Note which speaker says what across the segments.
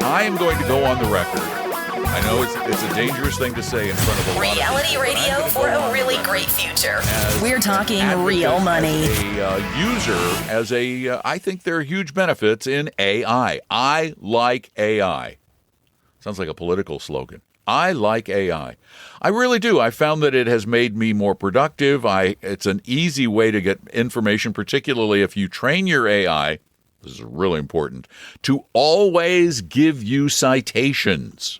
Speaker 1: I am going to go on the record. I know it's a dangerous thing to say in front of a lot of
Speaker 2: reality
Speaker 1: people,
Speaker 2: radio for a really great future. We're talking real money.
Speaker 1: I think there are huge benefits in AI. I like AI. Sounds like a political slogan. I like AI. I really do. I found that it has made me more productive. It's an easy way to get information, particularly if you train your AI, this is really important, to always give you citations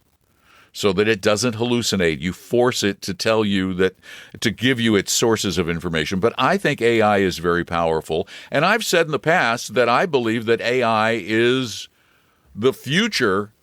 Speaker 1: so that it doesn't hallucinate. You force it to tell you to give you its sources of information. But I think AI is very powerful. And I've said in the past that I believe that AI is the future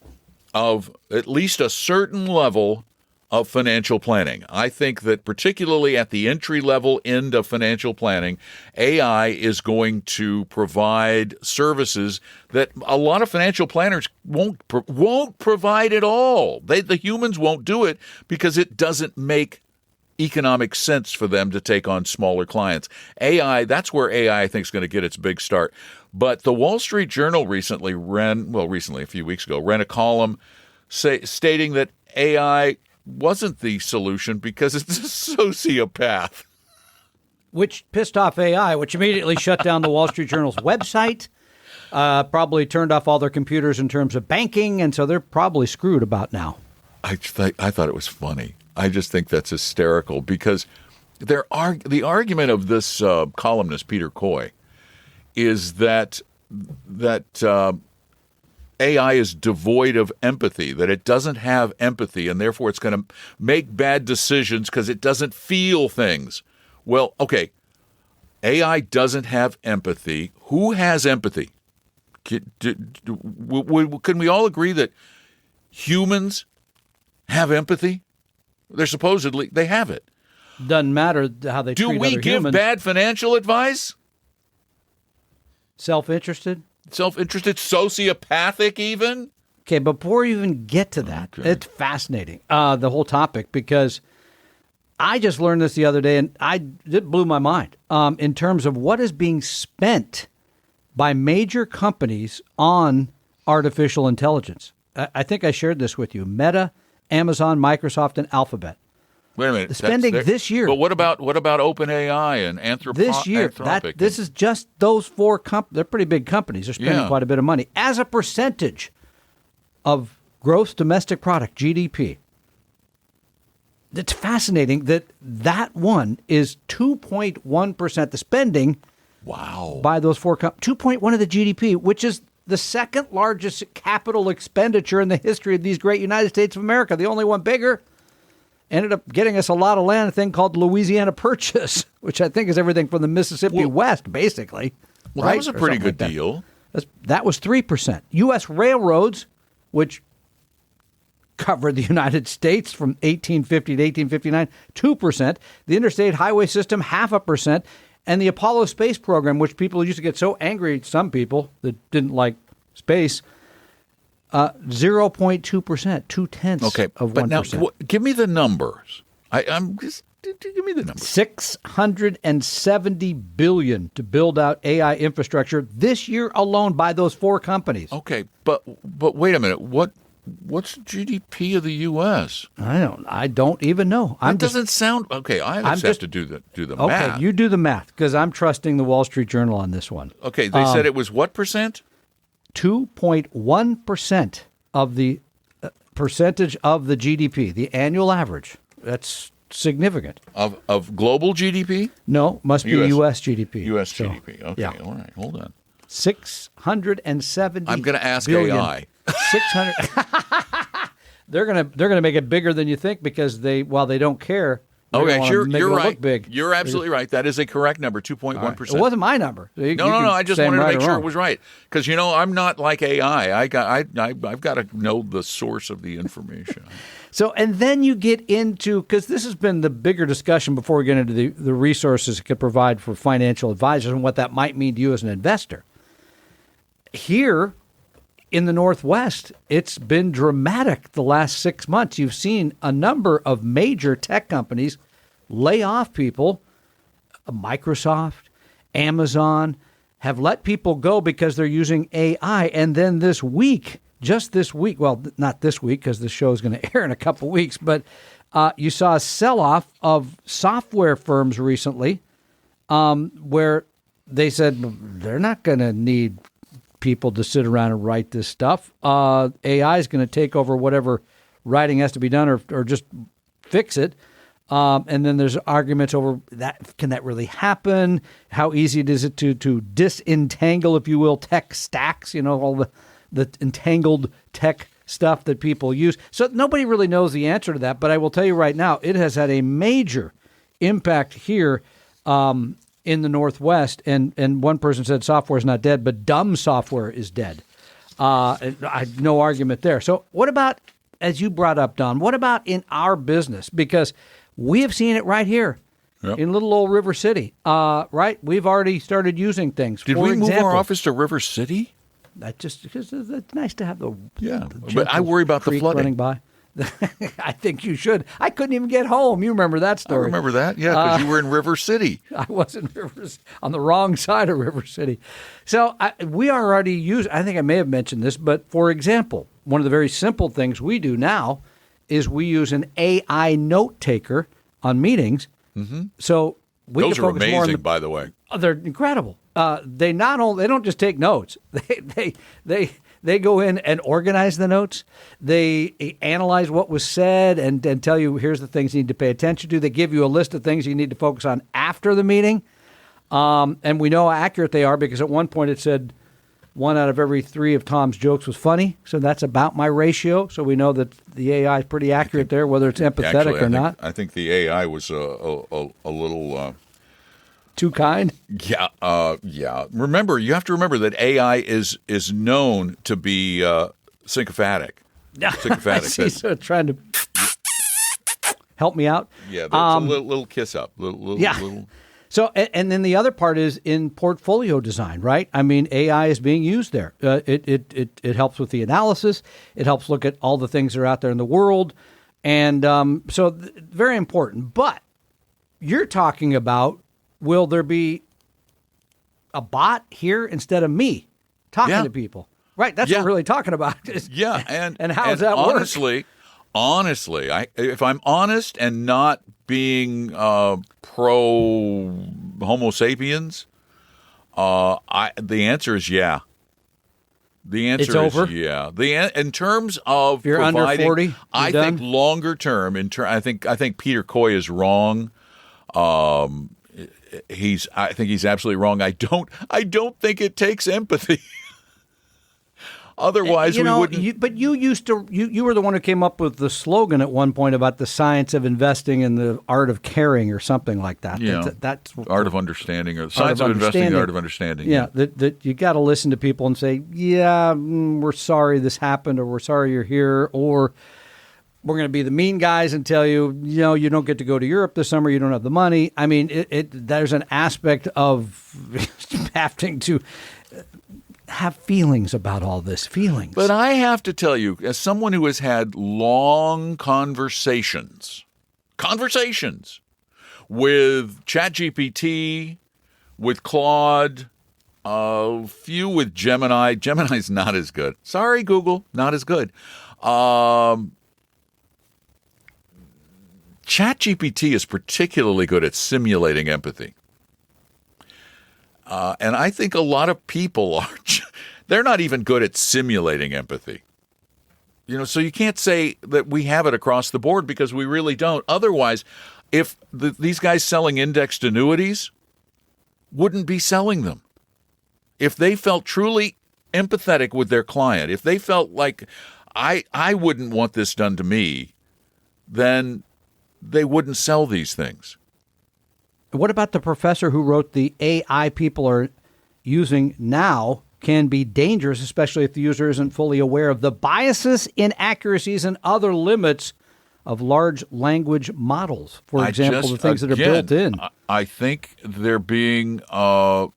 Speaker 1: of at least a certain level of financial planning. I think that particularly at the entry-level end of financial planning, AI is going to provide services that a lot of financial planners won't provide at all. The humans won't do it because it doesn't make economic sense for them to take on smaller clients. AI, that's where AI, I think, is going to get its big start. But the Wall Street Journal a few weeks ago, ran a column stating that AI wasn't the solution because it's a sociopath.
Speaker 3: Which pissed off AI, which immediately shut down the Wall Street Journal's website, probably turned off all their computers in terms of banking, and so they're probably screwed about now.
Speaker 1: I thought it was funny. I just think that's hysterical because the argument of this columnist, Peter Coy, is that AI is devoid of empathy, that it doesn't have empathy, and therefore it's going to make bad decisions because it doesn't feel things. Well, okay, AI doesn't have empathy. Who has empathy? Can we all agree that humans have empathy? They have it.
Speaker 3: Doesn't matter how they treat other humans.
Speaker 1: Do we give bad financial advice?
Speaker 3: Self-interested,
Speaker 1: sociopathic even?
Speaker 3: Okay, before you even get to that, It's fascinating, the whole topic, because I just learned this the other day, and it blew my mind in terms of what is being spent by major companies on artificial intelligence. I think I shared this with you. Meta, Amazon, Microsoft, and Alphabet.
Speaker 1: Wait a minute.
Speaker 3: The spending this year.
Speaker 1: But what about OpenAI and Anthropic?
Speaker 3: This year, this is just those four companies. They're pretty big companies. They're spending quite a bit of money as a percentage of gross domestic product, GDP. It's fascinating that one is 2.1%. The spending, by those four companies, 2.1 of the GDP, which is the second largest capital expenditure in the history of these great United States of America. The only one bigger ended up getting us a lot of land, a thing called Louisiana Purchase, which I think is everything from the Mississippi West, basically.
Speaker 1: Well, that was a pretty good deal.
Speaker 3: That was 3%. U.S. railroads, which covered the United States from 1850 to 1859, 2%. The interstate highway system, 0.5%. And the Apollo space program, which people used to get so angry, some people that didn't like space, 0.2%, 0.2 of 1%.
Speaker 1: Now, give me the numbers. I'm just give me the numbers.
Speaker 3: $670 billion to build out AI infrastructure this year alone by those four companies.
Speaker 1: Okay, but wait a minute. What's the GDP of the U.S.?
Speaker 3: I don't even know.
Speaker 1: Doesn't sound okay. I have to do the math.
Speaker 3: Okay, you do the math because I'm trusting the Wall Street Journal on this one.
Speaker 1: Okay, they said it was what percent?
Speaker 3: 2.1% of the percentage of the GDP, the annual average. That's significant.
Speaker 1: Of global GDP?
Speaker 3: No, must be U.S. GDP.
Speaker 1: U.S. GDP. Okay, all right, hold on.
Speaker 3: 670.
Speaker 1: I'm going to ask
Speaker 3: billion.
Speaker 1: AI.
Speaker 3: 600. They're gonna make it bigger than you think because while they don't care.
Speaker 1: Okay, you're right.
Speaker 3: Look big.
Speaker 1: You're absolutely right. That is a correct number, 2.1%.
Speaker 3: It wasn't my number.
Speaker 1: No. I just wanted to make sure it was right because I'm not like AI. I've got to know the source of the information.
Speaker 3: So, and then you get into, because this has been the bigger discussion before we get into the resources it could provide for financial advisors and what that might mean to you as an investor. Here in the Northwest, it's been dramatic the last 6 months. You've seen a number of major tech companies lay off people. Microsoft, Amazon have let people go because they're using AI. And then this week, just this week, well, not this week because the show is going to air in a couple weeks, but you saw a sell-off of software firms recently where they said they're not going to need people to sit around and write this stuff. AI is going to take over whatever writing has to be done or just fix it. And then there's arguments over that. Can that really happen? How easy is it to disentangle, if you will, tech stacks, all the entangled tech stuff that people use. So nobody really knows the answer to that. But I will tell you right now, it has had a major impact here in the Northwest, and one person said software is not dead, but dumb software is dead. No argument there. So what about, as you brought up, Don, what about in our business? Because we have seen it right here in little old River City, right? We've already started using things.
Speaker 1: Did we move our office to River City?
Speaker 3: That just because it's nice to have the
Speaker 1: but I worry about the flooding
Speaker 3: running by. I think you should. I couldn't even get home. You remember that story?
Speaker 1: I remember that, because you were in River City.
Speaker 3: I was in on the wrong side of River City. So we are already using, I think I may have mentioned this, but for example, one of the very simple things we do now is we use an AI note taker on meetings. Mm-hmm. So
Speaker 1: those are amazing, by the way.
Speaker 3: They're incredible. They don't just take notes. They go in and organize the notes. They analyze what was said and tell you, here's the things you need to pay attention to. They give you a list of things you need to focus on after the meeting. And we know how accurate they are because at one point it said 1 out of every 3 of Tom's jokes was funny. So that's about my ratio. So we know that the AI is pretty accurate there, whether it's empathetic or not.
Speaker 1: I think the AI was a little...
Speaker 3: too kind?
Speaker 1: Yeah. Remember, you have to remember that AI is known to be sycophantic.
Speaker 3: I see, so trying to help me out.
Speaker 1: Yeah, that's a little kiss up. Little.
Speaker 3: So, and then the other part is in portfolio design, right? I mean, AI is being used there. It helps with the analysis. It helps look at all the things that are out there in the world. And very important. But you're talking about, will there be a bot here instead of me talking to people? Right, that's what we're really talking about.
Speaker 1: And
Speaker 3: how does that work?
Speaker 1: Honestly, if I'm honest and not being pro Homo sapiens, the answer is yeah. The answer is
Speaker 3: over?
Speaker 1: Yeah. In terms of
Speaker 3: if you're
Speaker 1: providing,
Speaker 3: under 40,
Speaker 1: I think longer term. I think Peter Coy is wrong. I think he's absolutely wrong. I don't think it takes empathy. Otherwise, we wouldn't.
Speaker 3: But you used to. You were the one who came up with the slogan at one point about the science of investing and the art of caring, or something like that.
Speaker 1: Yeah, that's art of understanding, or the science of investing, the art of understanding.
Speaker 3: Yeah, that you got to listen to people and say, we're sorry this happened, or we're sorry you're here, or we're going to be the mean guys and tell you, you don't get to go to Europe this summer. You don't have the money. I mean, there's an aspect of having to have feelings about all this. Feelings.
Speaker 1: But I have to tell you, as someone who has had long conversations with ChatGPT, with Claude, a few with Gemini. Gemini's not as good. Sorry, Google, not as good. ChatGPT is particularly good at simulating empathy. And I think a lot of people they're not even good at simulating empathy. So you can't say that we have it across the board because we really don't. Otherwise, if these guys selling indexed annuities wouldn't be selling them. If they felt truly empathetic with their client, if they felt like I wouldn't want this done to me, then they wouldn't sell these things.
Speaker 3: What about the professor who wrote the AI people are using now can be dangerous, especially if the user isn't fully aware of the biases, inaccuracies, and other limits of large language models? For example, the things that are built in.
Speaker 1: I think they're being a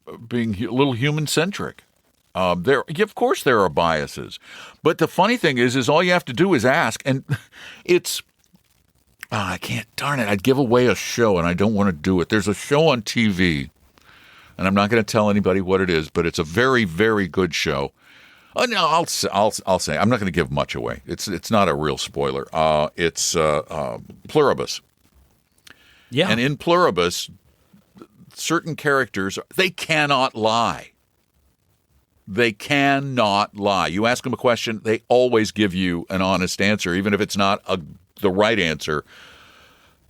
Speaker 1: little human-centric. Of course there are biases. But the funny thing is all you have to do is ask. And it's... I can't, darn it, I'd give away a show, and I don't want to do it. There's a show on TV, and I'm not going to tell anybody what it is, but it's a very, very good show Oh no, I'll say I'm not going to give much away. It's not a real spoiler. It's Pluribus.
Speaker 3: Yeah.
Speaker 1: And in Pluribus, certain characters, they cannot lie. They cannot lie. You ask them a question, they always give you an honest answer, even if it's not the right answer.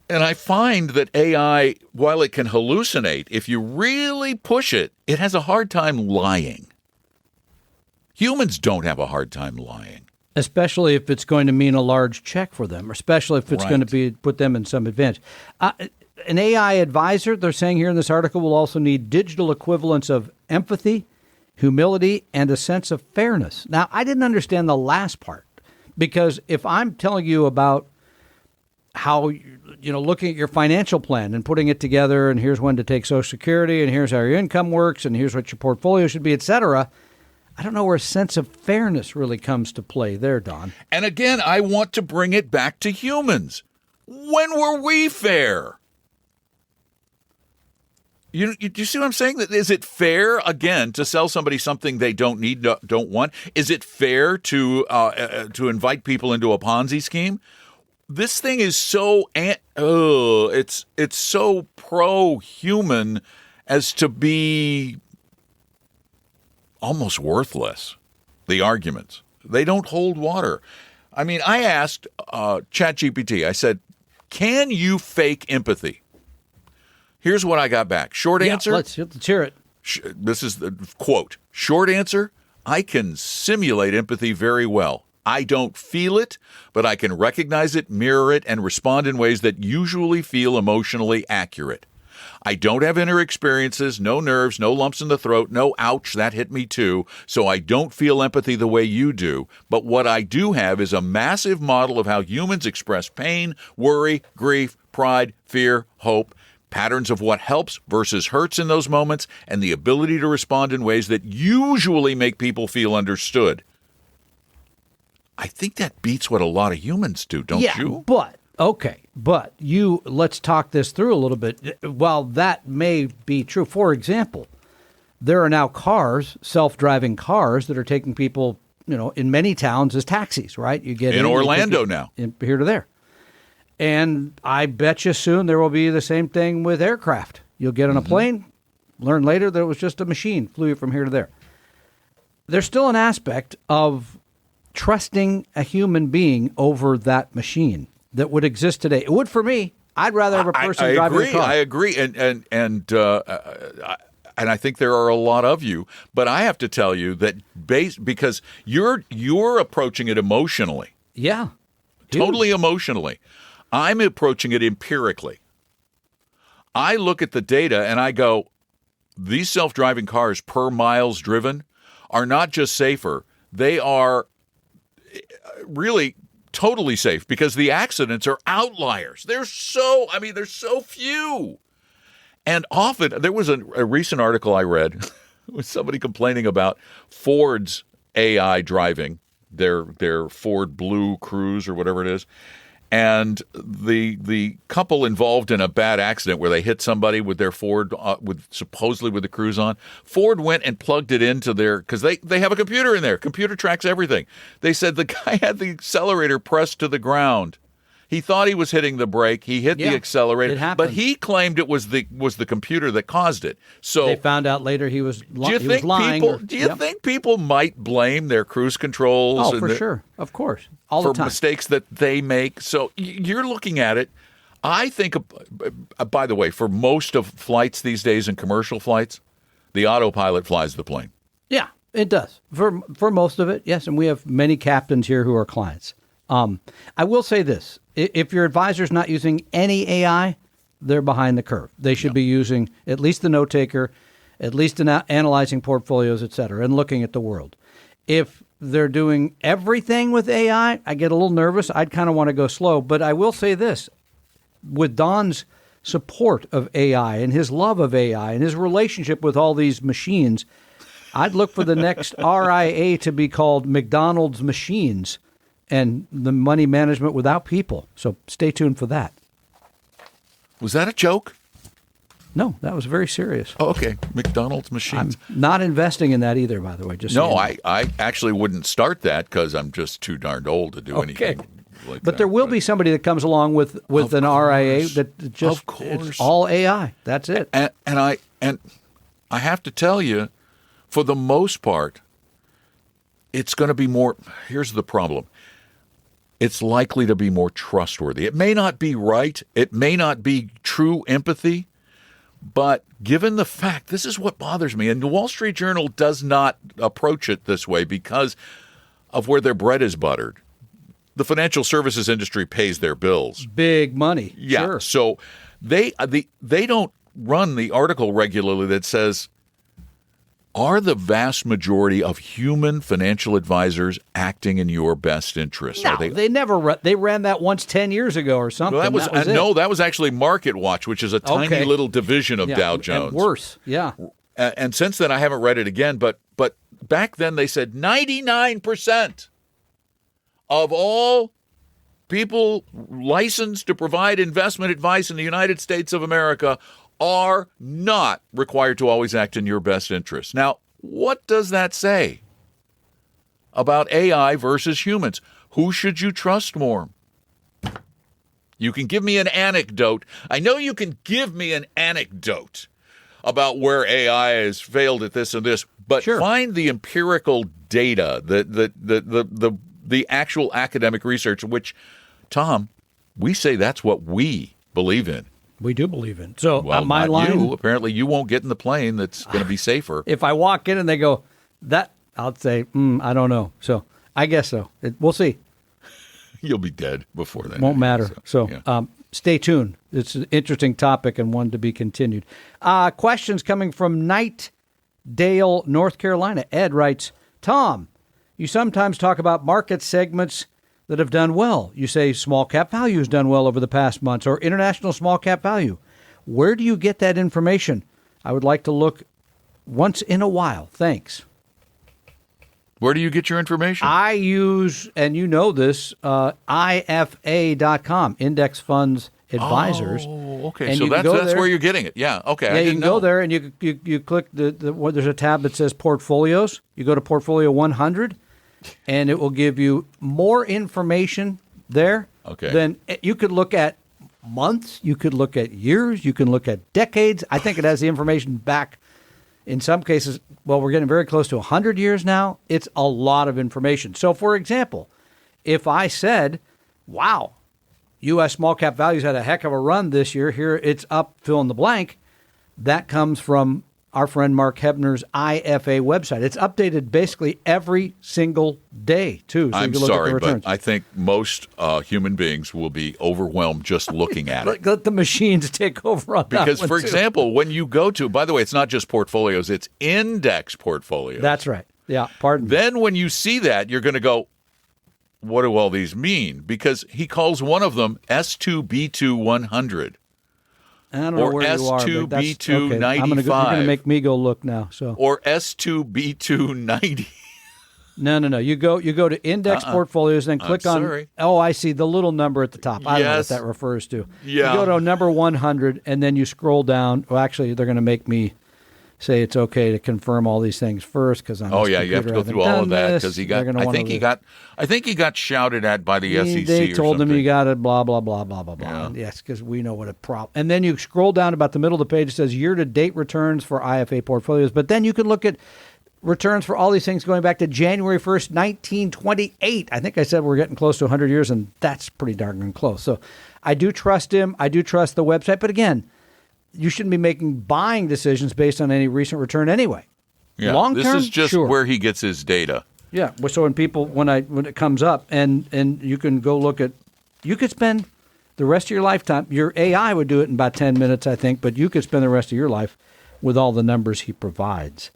Speaker 1: And I find that AI, while it can hallucinate, if you really push it, it has a hard time lying. Humans don't have a hard time lying.
Speaker 3: Especially if it's going to mean a large check for them, or especially if it's
Speaker 1: Right.
Speaker 3: going to put them in some advantage. An AI advisor, they're saying here in this article, will also need digital equivalents of empathy, humility, and a sense of fairness. Now, I didn't understand the last part, because if I'm telling you about how, looking at your financial plan and putting it together, and here's when to take Social Security, and here's how your income works, and here's what your portfolio should be, et cetera, I don't know where a sense of fairness really comes to play there, Don.
Speaker 1: And again, I want to bring it back to humans. When were we fair? You see what I'm saying? Is it fair, again, to sell somebody something they don't need, don't want? Is it fair to invite people into a Ponzi scheme? This thing is so it's so pro-human as to be almost worthless. The arguments, they don't hold water. I mean, I asked ChatGPT. I said, "Can you fake empathy?" Here's what I got back. Short answer.
Speaker 3: Let's hear it.
Speaker 1: This is the quote. Short answer. I can simulate empathy very well. I don't feel it, but I can recognize it, mirror it, and respond in ways that usually feel emotionally accurate. I don't have inner experiences, no nerves, no lumps in the throat, no ouch, that hit me too, so I don't feel empathy the way you do. But what I do have is a massive model of how humans express pain, worry, grief, pride, fear, hope, patterns of what helps versus hurts in those moments, and the ability to respond in ways that usually make people feel understood. I think that beats what a lot of humans do, don't you?
Speaker 3: But let's talk this through a little bit. While that may be true, for example, there are now cars, self-driving cars, that are taking people, in many towns as taxis, right? You get
Speaker 1: in Orlando now,
Speaker 3: here to there. And I bet you soon there will be the same thing with aircraft. You'll get on a plane, learn later that it was just a machine, flew you from here to there. There's still an aspect of trusting a human being over that machine that would exist today. It would for me. I'd rather have a person driving a car.
Speaker 1: I agree, and I think there are a lot of you. But I have to tell you that because you're approaching it emotionally.
Speaker 3: Yeah,
Speaker 1: totally emotionally. I'm approaching it empirically. I look at the data and I go, these self-driving cars per miles driven are not just safer, they are really totally safe because the accidents are outliers. There's so few. And often, there was a recent article I read with somebody complaining about Ford's AI driving, their Ford Blue Cruise or whatever it is. And the couple involved in a bad accident where they hit somebody with their Ford, supposedly with the Cruise on. Ford went and plugged it into because they have a computer in there. Computer tracks everything. They said the guy had the accelerator pressed to the ground. He thought he was hitting the brake. He hit the accelerator,
Speaker 3: it happened.
Speaker 1: But he claimed it was the computer that caused it. So
Speaker 3: they found out later he was lying.
Speaker 1: Do you think people might blame their cruise controls?
Speaker 3: Oh, for sure, of course, all the time,
Speaker 1: for mistakes that they make. So you're looking at it. I think, by the way, for most of flights these days and commercial flights, the autopilot flies the plane.
Speaker 3: Yeah, it does for most of it. Yes, and we have many captains here who are clients. I will say this. If your advisor's not using any AI, they're behind the curve. They should be using at least the note taker, at least analyzing portfolios, et cetera, and looking at the world. If they're doing everything with AI, I get a little nervous. I'd kind of want to go slow. But I will say this. With Don's support of AI and his love of AI and his relationship with all these machines, I'd look for the next RIA to be called McDonald's Machines, and the money management without people. So stay tuned for that.
Speaker 1: Was that a joke?
Speaker 3: No, that was very serious.
Speaker 1: Oh, okay. McDonald's machines.
Speaker 3: I'm not investing in that either, by the way. Just
Speaker 1: no,
Speaker 3: so
Speaker 1: I actually wouldn't start that because I'm just too darned old to do anything like that.
Speaker 3: But there will be somebody that comes along with an RIA that just
Speaker 1: of course.
Speaker 3: It's all AI. That's it.
Speaker 1: And I have to tell you, for the most part, it's going to be more. Here's the problem. It's likely to be more trustworthy. It may not be right. It may not be true empathy. But given the fact, this is what bothers me, and the Wall Street Journal does not approach it this way because of where their bread is buttered. The financial services industry pays their bills.
Speaker 3: Big money.
Speaker 1: Yeah.
Speaker 3: Sure.
Speaker 1: So they don't run the article regularly that says, are the vast majority of human financial advisors acting in your best interest?
Speaker 3: No, they never. They ran that once 10 years ago or something.
Speaker 1: Well, that was actually Market Watch, which is a tiny little division of Dow Jones.
Speaker 3: And worse, yeah.
Speaker 1: And since then, I haven't read it again. But back then, they said 99% of all people licensed to provide investment advice in the United States of America are not required to always act in your best interest. Now, what does that say about AI versus humans? Who should you trust more? You can give me an anecdote. I know you can give me an anecdote about where AI has failed at this and this, but find the empirical data, the actual academic research, which, Tom, we say that's what we believe in.
Speaker 3: We do believe in. So
Speaker 1: my line, apparently you won't get in the plane that's going to be safer.
Speaker 3: If I walk in and they go, I'll say, I don't know. So I guess so. We'll see.
Speaker 1: You'll be dead before then.
Speaker 3: Won't matter. So stay tuned. It's an interesting topic and one to be continued. Questions coming from Knightdale, North Carolina. Ed writes, Tom, you sometimes talk about market segments that have done well. You say small cap value has done well over the past months, or international small cap value. Where do you get that information? I would like to look once in a while. Thanks.
Speaker 1: Where do you get your information?
Speaker 3: I use, and you know this, IFA.com, Index Funds Advisors.
Speaker 1: Oh, okay. And so that's where you're getting it. Yeah. Okay.
Speaker 3: Yeah, you can go there and you click there's a tab that says portfolios. You go to Portfolio 100. And it will give you more information there.
Speaker 1: Okay.
Speaker 3: Then you could look at months, you could look at years, you can look at decades. I think it has the information back in some cases. Well, we're getting very close to 100 years now. It's a lot of information. So, for example, if I said, wow, U.S. small cap values had a heck of a run this year. Here it's up, fill in the blank. That comes from our friend Mark Hebner's IFA website. It's updated basically every single day, too. So
Speaker 1: I'm
Speaker 3: you can look at the returns.
Speaker 1: But I think most human beings will be overwhelmed just looking at it.
Speaker 3: Let the machines take over on that.
Speaker 1: Because, for example, when you go to, by the way, it's not just portfolios, it's index portfolios.
Speaker 3: That's right. Yeah, pardon me.
Speaker 1: Then when you see that, you're going to go, what do all these mean? Because he calls one of them S2B2 100.
Speaker 3: I don't know where you are.
Speaker 1: S2B2 95.
Speaker 3: You're going to make me go look now. So
Speaker 1: or S2B2 90.
Speaker 3: No. You go to index portfolios, then click on. Oh, I see the little number at the top. I don't know what that refers to.
Speaker 1: Yeah.
Speaker 3: You go to number 100, and then you scroll down. Well, actually, they're going to make me say it's okay to confirm all these things first because I'm.
Speaker 1: Oh yeah, you have to go through all of that because he got. I think he got shouted at by the SEC.
Speaker 3: They told him
Speaker 1: you
Speaker 3: got to blah blah blah blah blah blah.
Speaker 1: Yeah.
Speaker 3: And yes, because we know what a problem. And then you scroll down about the middle of the page. It says year-to-date returns for IFA portfolios. But then you can look at returns for all these things going back to January 1st, 1928. I think I said we're getting close to 100 years, and that's pretty darn close. So I do trust him. I do trust the website. But again, you shouldn't be making buying decisions based on any recent return anyway.
Speaker 1: Yeah,
Speaker 3: long term,
Speaker 1: this is just where he gets his data.
Speaker 3: Yeah, so when it comes up and you can go look at, you could spend the rest of your lifetime. Your AI would do it in about 10 minutes, I think, but you could spend the rest of your life with all the numbers he provides.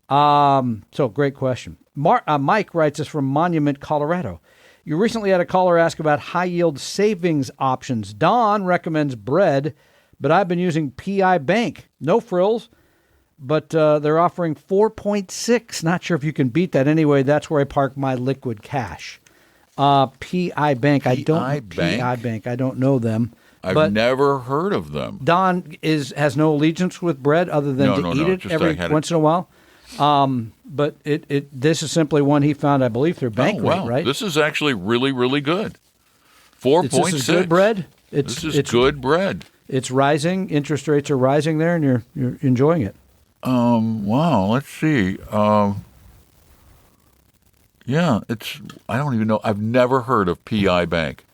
Speaker 3: So great question. Mike writes us from Monument, Colorado. You recently had a caller ask about high-yield savings options. Don recommends bread, but I've been using PI Bank. No frills, but they're offering 4.6. Not sure if you can beat that. Anyway, that's where I park my liquid cash. PI Bank. PI Bank. I don't know them.
Speaker 1: I've never heard of them.
Speaker 3: Don has no allegiance with bread other than to eat it
Speaker 1: just
Speaker 3: every once in a while. But this is simply one he found, I believe, through Bankrate, right?
Speaker 1: This is actually really, really good. 4.6.
Speaker 3: This is good bread.
Speaker 1: This is good bread.
Speaker 3: It's rising. Interest rates are rising there, and you're enjoying it.
Speaker 1: Wow. Let's see. Yeah, I don't even know. I've never heard of PI Bank.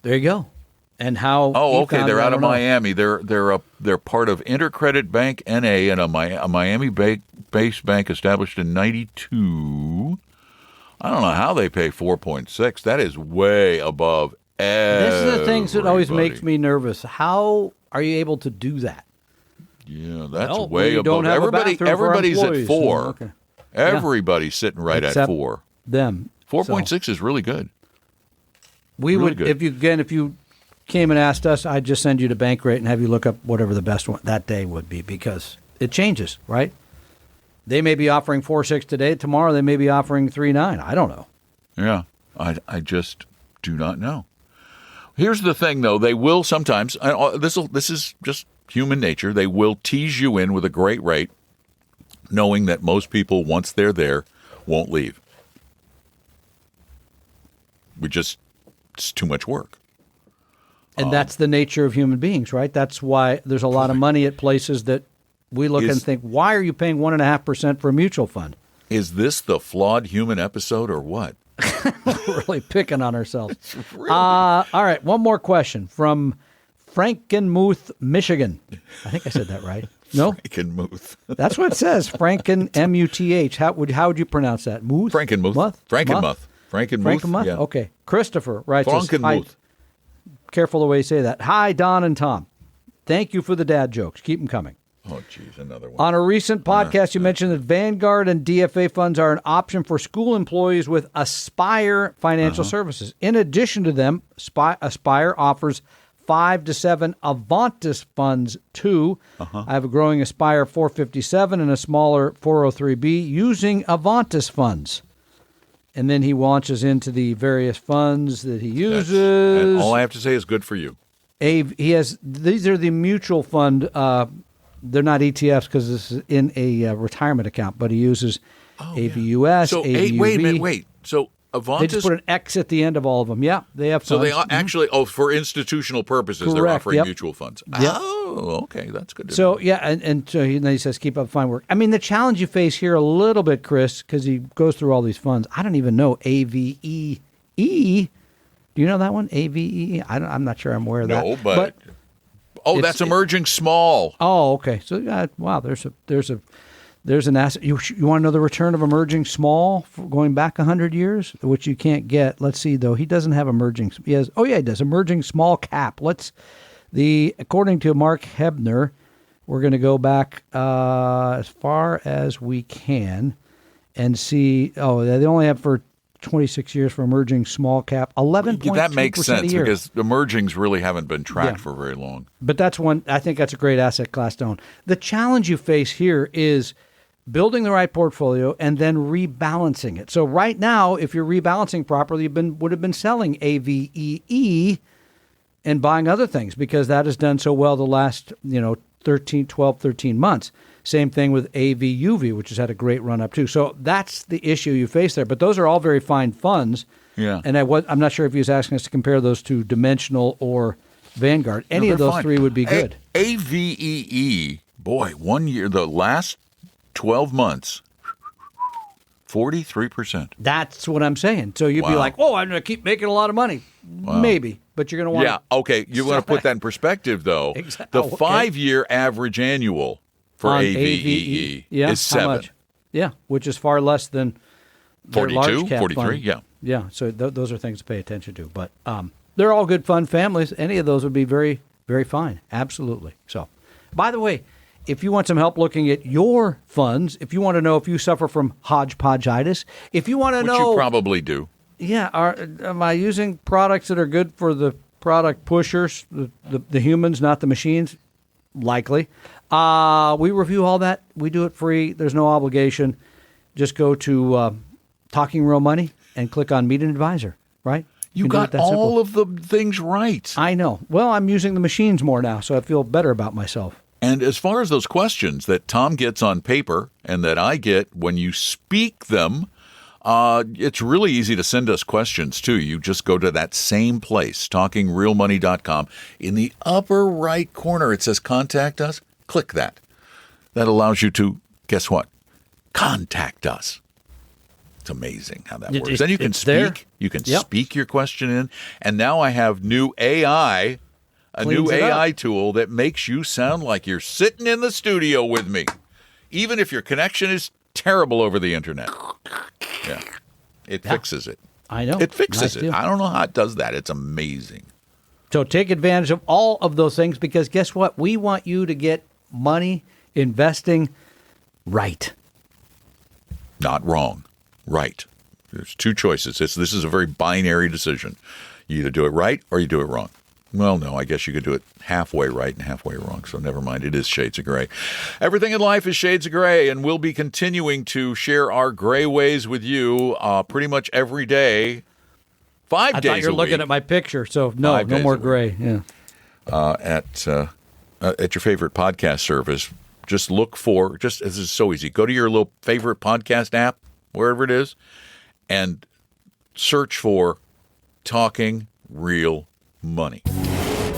Speaker 3: There you go. And how?
Speaker 1: Oh, okay. They're out of Miami. They're part of Intercredit Bank NA and a Miami-based bank established in '92. I don't know how they pay 4.6. That is way above everybody.
Speaker 3: This is the things that always makes me nervous. How are you able to do that?
Speaker 1: Yeah, that's way above. Everybody's at 4. Okay. Everybody's sitting right
Speaker 3: Except
Speaker 1: at 4.
Speaker 3: Them.
Speaker 1: 4.6 is really good.
Speaker 3: We really would good. If you came and asked us, I'd just send you to Bankrate and have you look up whatever the best one that day would be, because it changes, right? They may be offering 4.6 today. Tomorrow they may be offering 3.9. I don't know.
Speaker 1: Yeah, I just do not know. Here's the thing, though. They will sometimes. This is just human nature. They will tease you in with a great rate, knowing that most people, once they're there, won't leave. It's too much work.
Speaker 3: And that's the nature of human beings, right? That's why there's a lot of money at places that we look and think, why are you paying 1.5% for a mutual fund? Is
Speaker 1: this the flawed human episode or what?
Speaker 3: We're really picking on ourselves. All right, one more question from Frankenmuth, Michigan. I think I said that right. No?
Speaker 1: Frankenmuth.
Speaker 3: That's what it says, Franken, M-U-T-H. How would you pronounce that? Muth?
Speaker 1: Frankenmuth. Frankenmuth. Yeah.
Speaker 3: Okay. Christopher writes
Speaker 1: Frankenmuth.
Speaker 3: Careful the way you say that. Hi, Don and Tom. Thank you for the dad jokes. Keep them coming.
Speaker 1: Oh, geez, another one.
Speaker 3: On a recent podcast, you mentioned that Vanguard and DFA funds are an option for school employees with Aspire Financial Services. In addition to them, Aspire offers 5 to 7 Avantis funds too. I have a growing Aspire 457 and a smaller 403B using Avantis funds. And then he launches into the various funds that he uses.
Speaker 1: And all I have to say is good for you.
Speaker 3: These are the mutual fund. They're not ETFs because this is in a retirement account, but he uses AVUS,
Speaker 1: so,
Speaker 3: AVUV.
Speaker 1: Wait a minute. So Avantis.
Speaker 3: They just put an X at the end of all of them. Yeah, they have funds.
Speaker 1: So they actually, for institutional purposes,
Speaker 3: correct,
Speaker 1: they're offering mutual funds.
Speaker 3: Yep.
Speaker 1: Oh, okay. That's good to
Speaker 3: know.
Speaker 1: So,
Speaker 3: yeah, and so he says, keep up fine work. I mean, the challenge you face here a little bit, Chris, because he goes through all these funds. I don't even know AVEE. Do you know that one? AVEE? I'm not sure I'm aware of that.
Speaker 1: No, but that's emerging small.
Speaker 3: Oh, okay. So, wow, there's an asset. You want to know the return of emerging small going back 100 years, which you can't get. Let's see, though. He doesn't have emerging. He has. Oh, yeah, he does. Emerging small cap. According to Mark Hebner, we're going to go back as far as we can and see. Oh, they only have for 26 years for emerging small cap, 11.2%.
Speaker 1: That makes sense because emergings really haven't been tracked for very long.
Speaker 3: But that's one. I think that's a great asset class to own. The challenge you face here is building the right portfolio and then rebalancing it. So right now, if you're rebalancing properly, you would have been selling AVEE and buying other things because that has done so well the last 12, 13 months. Same thing with AVUV, which has had a great run up too. So that's the issue you face there. But those are all very fine funds.
Speaker 1: Yeah.
Speaker 3: And I'm not sure if he was asking us to compare those to Dimensional or Vanguard. Any of those three would be good.
Speaker 1: AVEE, boy, 1 year, the last 12 months, 43%.
Speaker 3: That's what I'm saying. So you'd be like, I'm going to keep making a lot of money. Wow. Maybe, but you're going to want
Speaker 1: to. Yeah, okay. You want to put that in perspective, though.
Speaker 3: Exactly.
Speaker 1: The 5-year average annual for AVEE is 7.
Speaker 3: How much? Yeah, which is far less than
Speaker 1: 42,
Speaker 3: large cap
Speaker 1: 43,
Speaker 3: fund.
Speaker 1: yeah.
Speaker 3: Yeah, so those are things to pay attention to. But they're all good fund families. Any of those would be very, very fine. Absolutely. So, by the way, if you want some help looking at your funds, if you want to know if you suffer from hodgepodgeitis, if you want to know...
Speaker 1: Which you probably do.
Speaker 3: Yeah. Am I using products that are good for the product pushers, the humans, not the machines? Likely. We review all that. We do it free. There's no obligation. Just go to Talking Real Money and click on Meet an Advisor, right?
Speaker 1: You got all of the things right.
Speaker 3: I know. Well, I'm using the machines more now, so I feel better about myself.
Speaker 1: And as far as those questions that Tom gets on paper and that I get when you speak them, it's really easy to send us questions, too. You just go to that same place, talkingrealmoney.com. In the upper right corner, it says Contact Us. Click that. That allows you to, guess what? Contact us. It's amazing how that works. Then you can speak.
Speaker 3: There.
Speaker 1: You can speak your question in. And now I have new AI, new AI tool that makes you sound like you're sitting in the studio with me, even if your connection is terrible over the internet. Yeah. It fixes it.
Speaker 3: I know.
Speaker 1: It fixes it. I don't know how it does that. It's amazing.
Speaker 3: So take advantage of all of those things because guess what? We want you to get money investing right.
Speaker 1: Not wrong. Right. There's two choices. This is a very binary decision. You either do it right or you do it wrong. Well, no, I guess you could do it halfway right and halfway wrong. So never mind. It is shades of gray. Everything in life is shades of gray, and we'll be continuing to share our gray ways with you pretty much every day, 5 days a week.
Speaker 3: I thought you were looking at my picture, so no more gray. Yeah.
Speaker 1: At your favorite podcast service, just look for, this is so easy. Go to your little favorite podcast app, wherever it is, and search for Talking Real Money.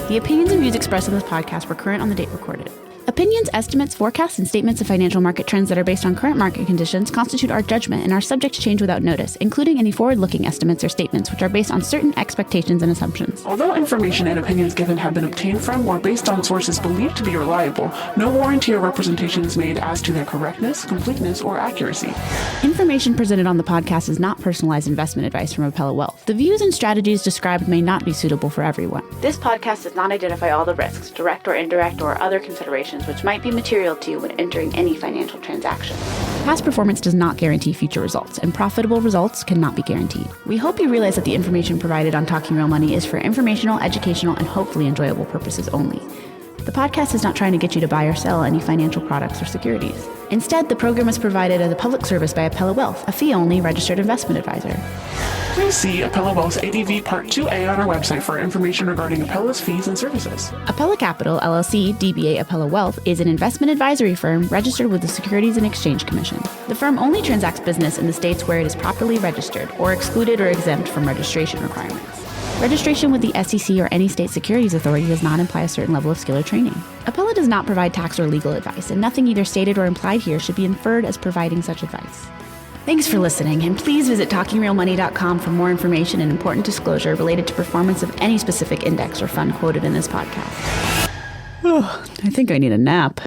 Speaker 4: The opinions and views expressed in this podcast were current on the date recorded. Opinions, estimates, forecasts, and statements of financial market trends that are based on current market conditions constitute our judgment and are subject to change without notice, including any forward-looking estimates or statements which are based on certain expectations and assumptions.
Speaker 5: Although information and opinions given have been obtained from or based on sources believed to be reliable, no warranty or representation is made as to their correctness, completeness, or accuracy.
Speaker 4: Information presented on the podcast is not personalized investment advice from Appella Wealth. The views and strategies described may not be suitable for everyone. This podcast does not identify all the risks, direct or indirect, or other considerations which might be material to you when entering any financial transaction. Past performance does not guarantee future results, and profitable results cannot be guaranteed. We hope you realize that the information provided on Talking Real Money is for informational, educational, and hopefully enjoyable purposes only. The podcast is not trying to get you to buy or sell any financial products or securities. Instead, the program is provided as a public service by Appella Wealth, a fee-only registered investment advisor.
Speaker 5: Please see Appella Wealth's ADV Part 2A on our website for information regarding Appella's fees and services.
Speaker 4: Appella Capital, LLC, DBA Appella Wealth, is an investment advisory firm registered with the Securities and Exchange Commission. The firm only transacts business in the states where it is properly registered or excluded or exempt from registration requirements. Registration with the SEC or any state securities authority does not imply a certain level of skill or training. Appella does not provide tax or legal advice, and nothing either stated or implied here should be inferred as providing such advice. Thanks for listening, and please visit TalkingRealMoney.com for more information and important disclosure related to performance of any specific index or fund quoted in this podcast. I think I need a nap.